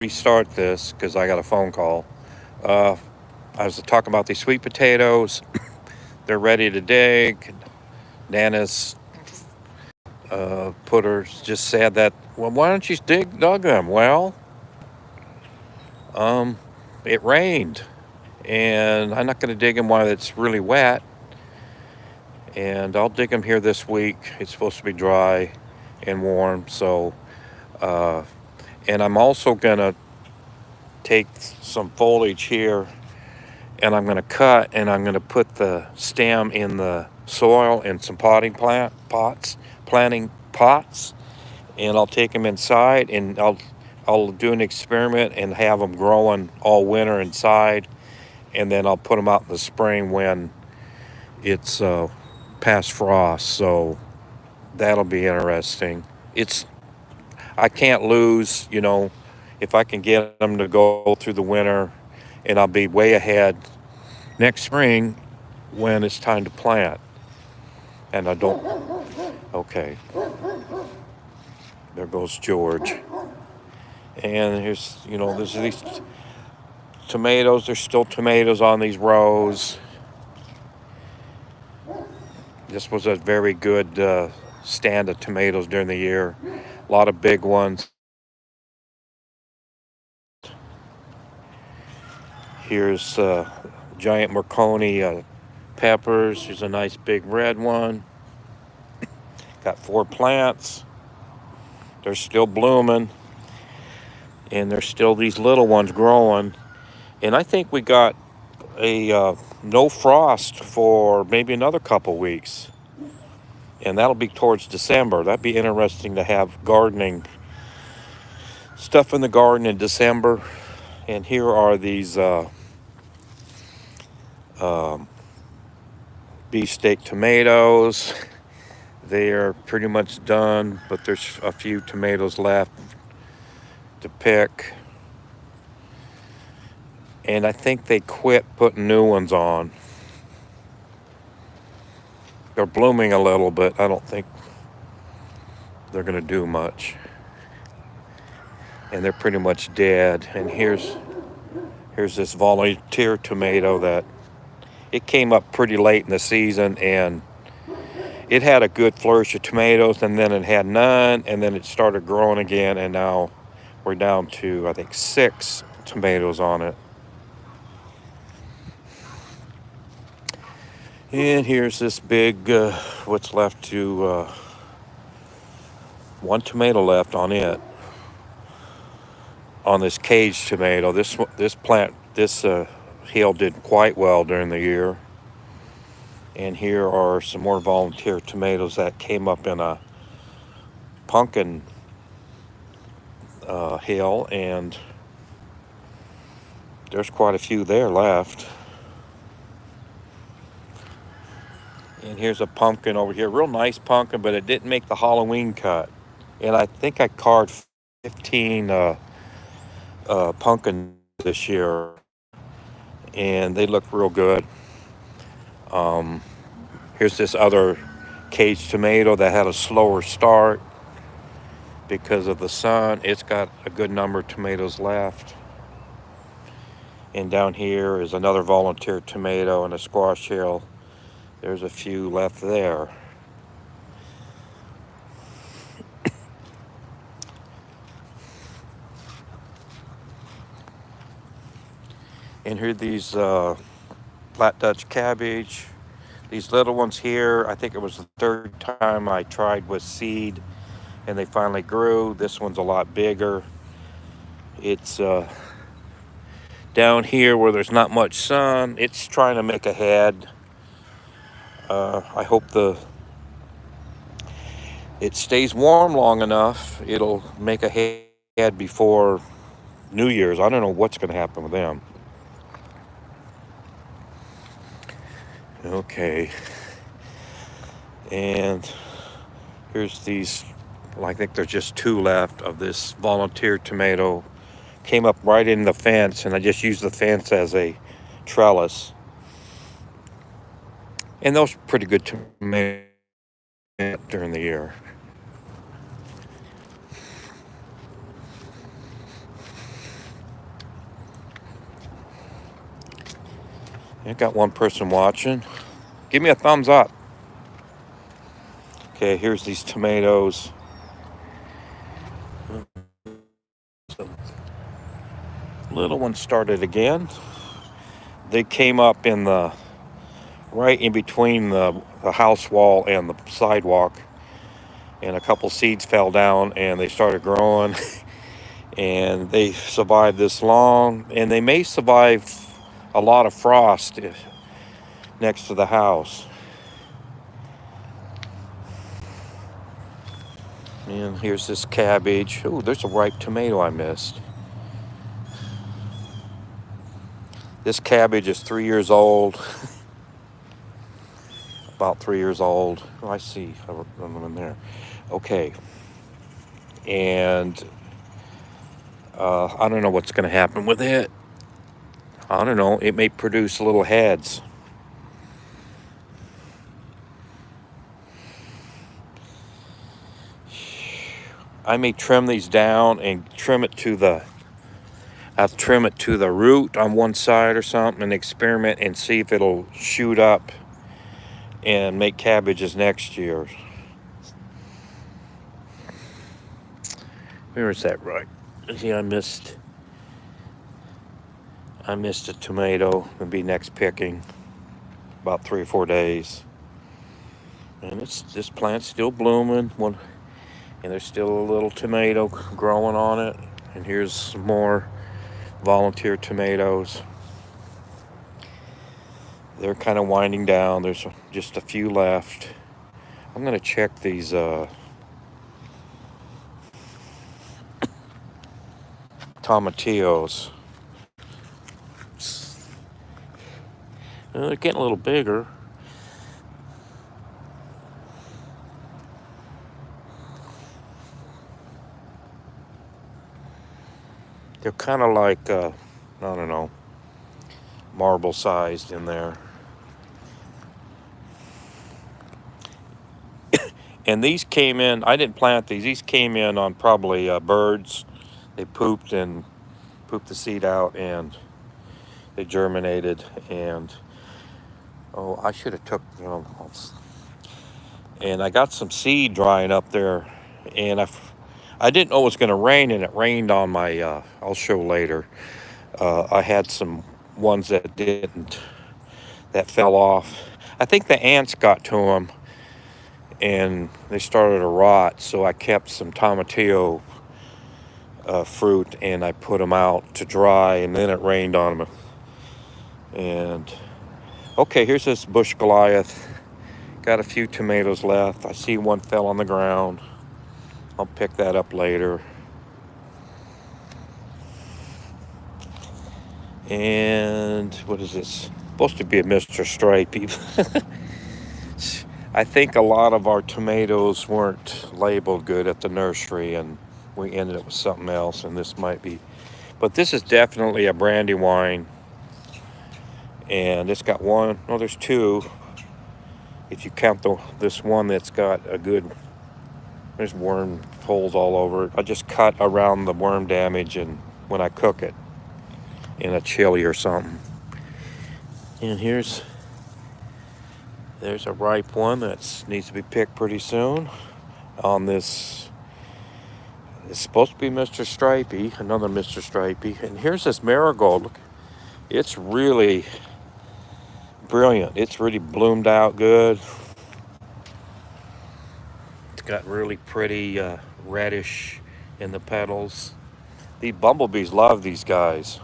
restart this because I got a phone call. Uh, I was talking about these sweet potatoes. They're ready to dig. Nana's putter just said that, well, why don't you dug them? Well, um, it rained, and I'm not going to dig them while it's really wet. And I'll dig them here this week. It's supposed to be dry and warm. Uh, and I'm also going to take some foliage here and I'm going to cut and I'm going to put the stem in the soil in some planting pots, and I'll take them inside and I'll do an experiment and have them growing all winter inside, and then I'll put them out in the spring when it's past frost. So that'll be interesting. It's I can't lose, if I can get them to go through the winter, and I'll be way ahead next spring when it's time to plant. And I don't. Okay, there goes George. And there's these tomatoes. There's still tomatoes on these rows. This was a very good stand of tomatoes during the year. A lot of big ones. Here's giant Marconi peppers. Here's a nice big red one. Got 4 plants. They're still blooming. And there's still these little ones growing. And I think we got a no frost for maybe another couple weeks. And that'll be towards December. That'd be interesting to have gardening stuff in the garden in December. And here are these um, beefsteak tomatoes. They are pretty much done, but there's a few tomatoes left to pick. And I think they quit putting new ones on. They're blooming a little, but I don't think they're going to do much. And they're pretty much dead. And here's this volunteer tomato that it came up pretty late in the season, and it had a good flourish of tomatoes, and then it had none, and then it started growing again, and now we're down to, I think, 6 tomatoes on it. And here's this big, what's left to, 1 tomato left on it, on this cage tomato. This hill did quite well during the year. And here are some more volunteer tomatoes that came up in a pumpkin hill, and there's quite a few there left. And here's a pumpkin over here, real nice pumpkin, but it didn't make the Halloween cut. And I think I carved 15 pumpkins this year, and they look real good. Um, Here's this other cage tomato that had a slower start because of the sun. It's got a good number of tomatoes left. And down here is another volunteer tomato and a squash hill. There's a few left there. And here are these flat Dutch cabbage. These little ones here, I think it was the 3rd time I tried with seed and they finally grew. This one's a lot bigger. It's down here where there's not much sun. It's trying to make a head. I hope it stays warm long enough. It'll make a head before New Year's. I don't know what's going to happen with them. Okay. And here's these, well, I think there's just 2 left of this volunteer tomato. Came up right in the fence, and I just used the fence as a trellis. And those are pretty good tomatoes during the year. I got one person watching. Give me a thumbs up. Okay, here's these tomatoes. Little one started again. They came up in the right in between the house wall and the sidewalk, and a couple seeds fell down and they started growing. And they survived this long, and they may survive a lot of frost next to the house. And here's this cabbage. Oh, there's a ripe tomato I missed. This cabbage is 3 years old. About 3 years old. Oh, I see them in there. Okay. And I don't know what's going to happen with it. I don't know. It may produce little heads. I may trim these down and I'll trim it to the root on one side or something and experiment and see if it'll shoot up and make cabbages next year. Where is that right? See, I missed a tomato. It'll be next picking. About 3 or 4 days. And this plant's still blooming. And there's still a little tomato growing on it. And here's some more volunteer tomatoes. They're kind of winding down. There's just a few left. I'm going to check these tomatillos. They're getting a little bigger. They're kind of like, I don't know, marble sized in there. And these came in, I didn't plant these. These came in on probably birds. They pooped the seed out and they germinated. And, I should have took, and I got some seed drying up there. And I didn't know it was going to rain, and it rained on my, I'll show later. I had some ones that didn't, that fell off. I think the ants got to them, and they started to rot, so I kept some tomatillo fruit, and I put them out to dry, and then it rained on them. And, okay, here's this bush Goliath. Got a few tomatoes left. I see one fell on the ground. I'll pick that up later. And what is this? Supposed to be a Mr. Stripey. I think a lot of our tomatoes weren't labeled good at the nursery, and we ended up with something else, and this might be. But this is definitely a Brandywine. And it's got one, no, there's two. If you count this one that's got a good, there's worm holes all over it. I just cut around the worm damage and when I cook it in a chili or something. And there's a ripe one that needs to be picked pretty soon. On this, it's supposed to be Mr. Stripey, another Mr. Stripey. And here's this marigold. Look, it's really brilliant. It's really bloomed out good. It's got really pretty reddish in the petals. The bumblebees love these guys.